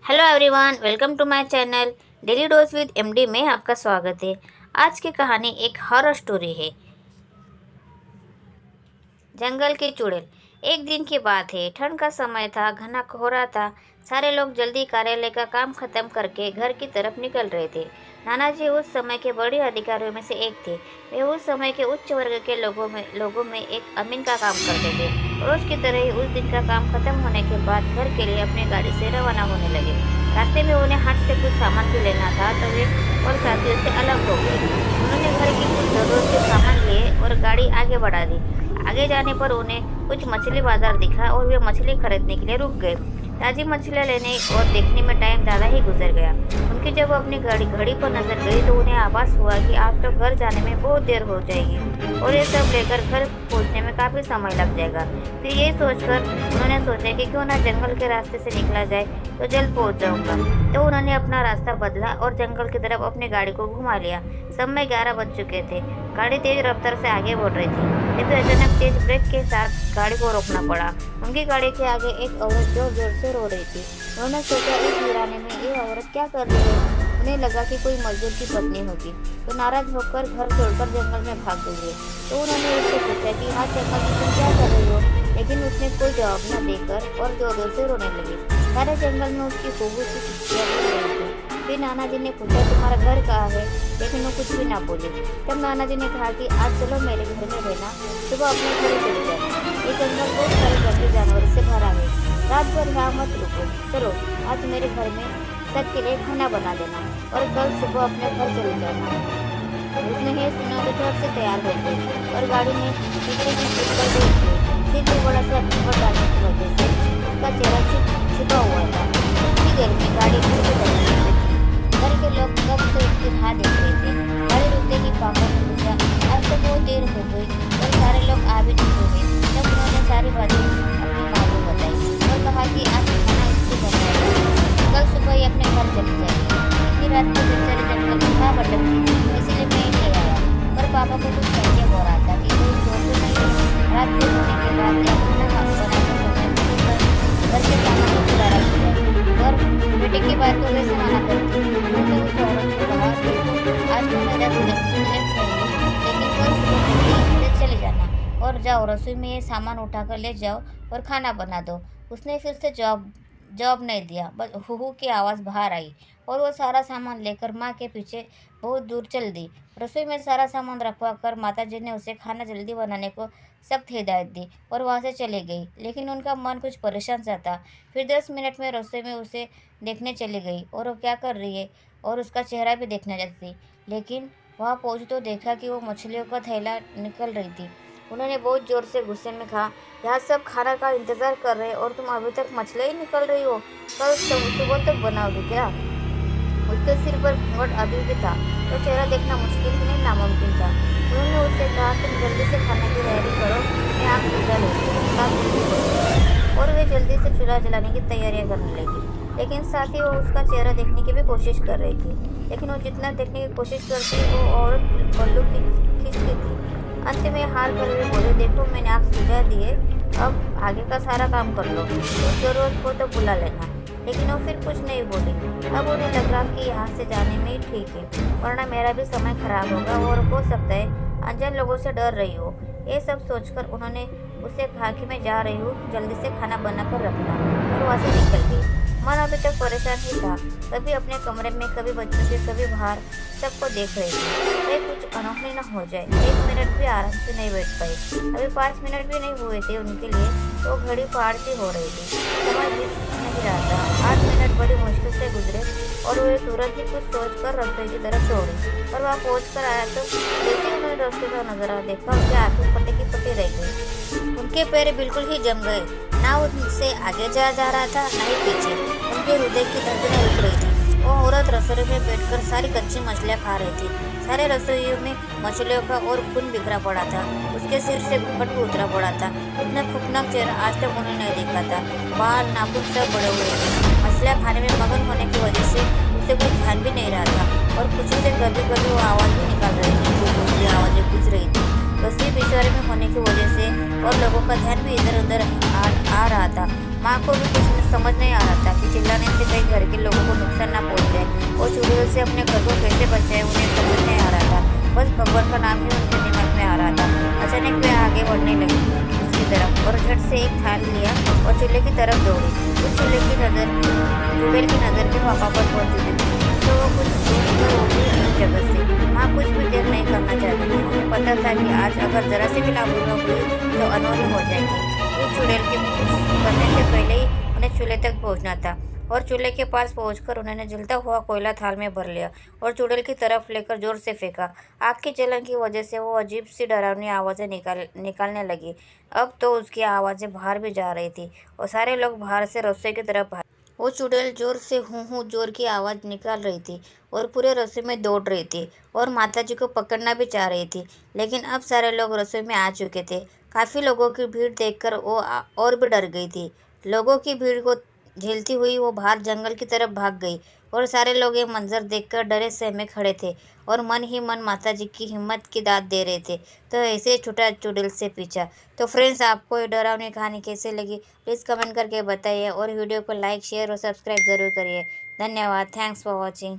Hello everyone, welcome to my channel daily dose with MD में आपका स्वागत है। आज की कहानी एक हॉरर स्टोरी है। जंगल की चुड़ैल। एक दिन की बात है। ठंड का समय था, घना कोहरा था। सारे लोग जल्दी कार्यालय का काम खत्म करके घर की तरफ निकल रहे थे। नाना जी उस समय के बड़े अधिकारियों में से एक थे। वे उस समय के उच्च वर्ग के लोगों में एक अमीन का काम करते थे। रोज की तरह ही उस दिन का काम खत्म होने के बाद घर के लिए अपनी गाड़ी से रवाना होने लगे। रास्ते में उन्हें हाट से कुछ सामान भी लेना था, तो वे और साथियों से अलग हो गए। उन्होंने घर की कुछ जरूरत के सामान लिए और गाड़ी आगे बढ़ा दी। आगे जाने पर उन्हें कुछ मछली बाजार दिखा और वे मछली खरीदने के लिए रुक गए। ताजी मछलियाँ लेने और देखने में टाइम ज़्यादा ही गुजर गया। उनकी जब अपनी घड़ी पर नजर गई तो उन्हें आभास हुआ कि आज तो घर जाने में बहुत देर हो जाएगी और ये सब लेकर घर पहुंचने में काफ़ी समय लग जाएगा। फिर यही सोचकर उन्होंने सोचा कि क्यों ना जंगल के रास्ते से निकला जाए तो जल्द पहुंच जाऊंगा। तो उन्होंने अपना रास्ता बदला और जंगल की तरफ अपनी गाड़ी को घुमा लिया। समय 11 बज चुके थे। गाड़ी तेज रफ्तार से आगे बढ़ रही थी, लेकिन अचानक तेज ब्रेक के साथ गाड़ी को रोकना पड़ा। उनकी गाड़ी के आगे एक औरत जोर जोर से रो रही थी। उन्होंने सोचा इस वीराने में ये औरत क्या कर रही है। उन्हें लगा कि कोई मजदूर की पत्नी होगी, तो नाराज होकर घर छोड़कर जंगल में भाग गई। तो उन्होंने उससे पूछा कि हाँ जंगल में तुम क्या कर रही हो, लेकिन उसने कोई जवाब न देकर और जोर जोर से रोने लगी। सारे जंगल में उसकी खूबू सी चिट्ठियाँ बोल रही थी। फिर नाना जी ने पूछा तुम्हारा घर कहाँ है, लेकिन वो कुछ भी ना बोली। तब नाना जी ने कहा कि आज चलो मेरे घर में रहना, सुबह अपने घर चले जाना। ये जंगल बहुत सारे जंगली जानवरों से भरा है, रात भर यहाँ मत रुको। चलो आज मेरे घर में सबके लिए खाना बना देना और कल सुबह अपने घर चले जाना। उसने ये सुना तो झट से तैयार हो गई और गाड़ी में पीछे की सीट पर बैठ गई। सिर पे बड़ा सा कपड़ा डालने की वजह से उसका चेहरा छिपा हुआ था। उसी देर में गाड़ी फिर से चलने लगी। घर के लोग कब से उसकी राह देख रहे थे। गाड़ी रुकते ही पापा ने पूछा आज तो बहुत देर हो गई और सारे लोग आ भी चुके हैं। जब उन्होंने सारी बातें अपनी माँ को बताई और कहा कि आज खाना इससे बनाएगा, कल सुबह ही अपने घर चली जाएगी। इतनी रात को बेचारे जंगल में कहाँ भटकती थी, इसलिए मैं ही ले आया। पर पापा को कुछ करके हो रहा था कि कोई शोर तो नहीं है। रात को होने के बाद या खाना बनाते समय घर के सामान को चुरा रखा और बेटे की बात को वैसे माना करती। उन्होंने उस औरत को कहा आज तो मेरा लेट नहीं, लेकिन कल सुबह चले जाना और जाओ रसोई में ये सामान उठाकर ले जाओ और खाना बना दो। उसने फिर से जवाब नहीं दिया, बस हू की आवाज़ बाहर आई और वो सारा सामान लेकर माँ के पीछे बहुत दूर चल दी। रसोई में सारा सामान रखवा कर माता जी ने उसे खाना जल्दी बनाने को सख्त हिदायत दी और वहाँ से चली गई। लेकिन उनका मन कुछ परेशान सा था। फिर 10 मिनट में रसोई में उसे देखने चली गई और वो क्या कर रही है और उसका चेहरा भी देखना चाहती थी। लेकिन वहाँ पहुँच तो देखा कि वो मछलियों का थैला निकल रही थी। उन्होंने बहुत जोर से गुस्से में कहा यहाँ सब खाना का इंतज़ार कर रहे हैं और तुम अभी तक मछलियाँ ही निकल रही हो, कल सुबह तक बनाओगे क्या। उसके सिर पर घूंघट अभी भी था, तो चेहरा देखना मुश्किल ही नहीं नामुमकिन था। उन्होंने उससे कहा तुम जल्दी से खाने की तैयारी करो, मैं आग बुझा लेती। और वे जल्दी से चूल्हा जलाने की तैयारियां करने लगी। लेकिन साथ ही वो उसका चेहरा देखने की भी कोशिश कर रही थी। लेकिन वो जितना देखने की कोशिश करती वो औरत पल्लू खींचती थी। अंत में हार कर वे बोले देखो मैंने आग बुझा दी है, अब आगे का सारा काम कर लो, जरूरत हो तो बुला लेना। लेकिन वो फिर कुछ नहीं बोली। अब उन्हें लगा कि यहाँ से जाने में ही ठीक है, वरना मेरा भी समय खराब होगा और हो सकता है अनजान लोगों से डर रही हो। ये सब सोचकर उन्होंने उससे कहा कि मैं जा रही हूँ, जल्दी से खाना बनाकर रखना, और वहाँ से निकल गई। मन अभी तक परेशान ही था, कभी अपने कमरे में, कभी बच्चों से, कभी बाहर, सबको देख रही थी कहीं कुछ अनोखी न हो जाए। 1 मिनट भी आराम से नहीं बैठ पाई। अभी 5 मिनट भी नहीं हुए थे उनके लिए, तो घड़ी पहाड़ सी हो रही थी। समय बीत नहीं रहा था। 8 मिनट बड़ी मुश्किल से गुजरे और वे तुरंत ही कुछ सोचकर रसोई की तरफ दौड़ी। और वहाँ पहुँच कर आया तो जैसे उन्होंने रसोई का नजारा देखा, उनकी आंखें फटे की फटी रह गई। उनके पैर बिल्कुल ही जम गए, ना उनसे आगे जा रहा था ना ही पीछे। उनके हृदय की धड़कनें रुक रही थी। वो औरत रसोई में बैठकर सारी कच्ची मछलियाँ खा रही थी। सारे रसोइयों में मछलियों का और खून बिखरा पड़ा था। उसके सिर से घूंघट भी उतरा पड़ा था। इतना खौफनाक चेहरा आज तक उन्होंने नहीं देखा था। बाल नाखून सब बड़े हुए थे। मछलियाँ खाने में मगन होने की वजह से उसे कोई ध्यान भी नहीं रहा था और कुछ से कभी कभी वो आवाज़ भी निकाल रही थी, जो दूसरी आवाज़ें गुज रही थी। रसोई बिछवाड़े में होने की वजह से और लोगों का ध्यान भी इधर उधर आ रहा था। माँ को भी कुछ समझ नहीं आ रहा था कि चिल्लाने से कहीं घर के से अपने घर को कैसे बचाए उन्हें समझ नहीं आ रहा था। बस भगवान का नाम ही उनके दिमाग में आ रहा था। अचानक वे आगे बढ़ने लगी उसकी तरफ और झट से एक थाली लिया और चूल्हे की तरफ दौड़ी। उस चुड़ैल की नजर भी पापा पर पहुंच चुकी थी, तो वो कुछ सोच कर उठी उस जगह से। माँ कुछ भी देर नहीं करना चाहती थी। उन्हें पता था कि आज अगर जरा सी भी लापरवाही हुई तो अनहोनी हो जाएगी। उस चुड़ैल के कुछ करने से पहले ही उन्हें चूल्हे तक पहुंचना था और चूल्हे के पास पहुंचकर उन्होंने जलता हुआ कोयला थाल में भर लिया और चुड़ैल की तरफ लेकर जोर से फेंका। आग की जलन की वजह से वो अजीब सी डरावनी आवाज़ें निकालने लगी। अब तो उसकी आवाज़ें बाहर भी जा रही थी और सारे लोग बाहर से रसोई की तरफ भागे। वो चुड़ैल जोर से हूँ हूँ जोर की आवाज़ निकाल रही थी और पूरे रसोई में दौड़ रही थी और माताजी को पकड़ना भी चाह रही थी। लेकिन अब सारे लोग रसोई में आ चुके थे। काफ़ी लोगों की भीड़ देखकर वो और भी डर गई थी। लोगों की भीड़ को झेलती हुई वो बाहर जंगल की तरफ भाग गई और सारे लोग ये मंजर देखकर डरे सहमे खड़े थे और मन ही मन माताजी की हिम्मत की दाद दे रहे थे। तो ऐसे छुटा चुड़ैल से पीछा। तो फ्रेंड्स, आपको ये डरावनी कहानी कैसे लगी प्लीज़ कमेंट करके बताइए और वीडियो को लाइक शेयर और सब्सक्राइब ज़रूर करिए। धन्यवाद। Thanks for watching.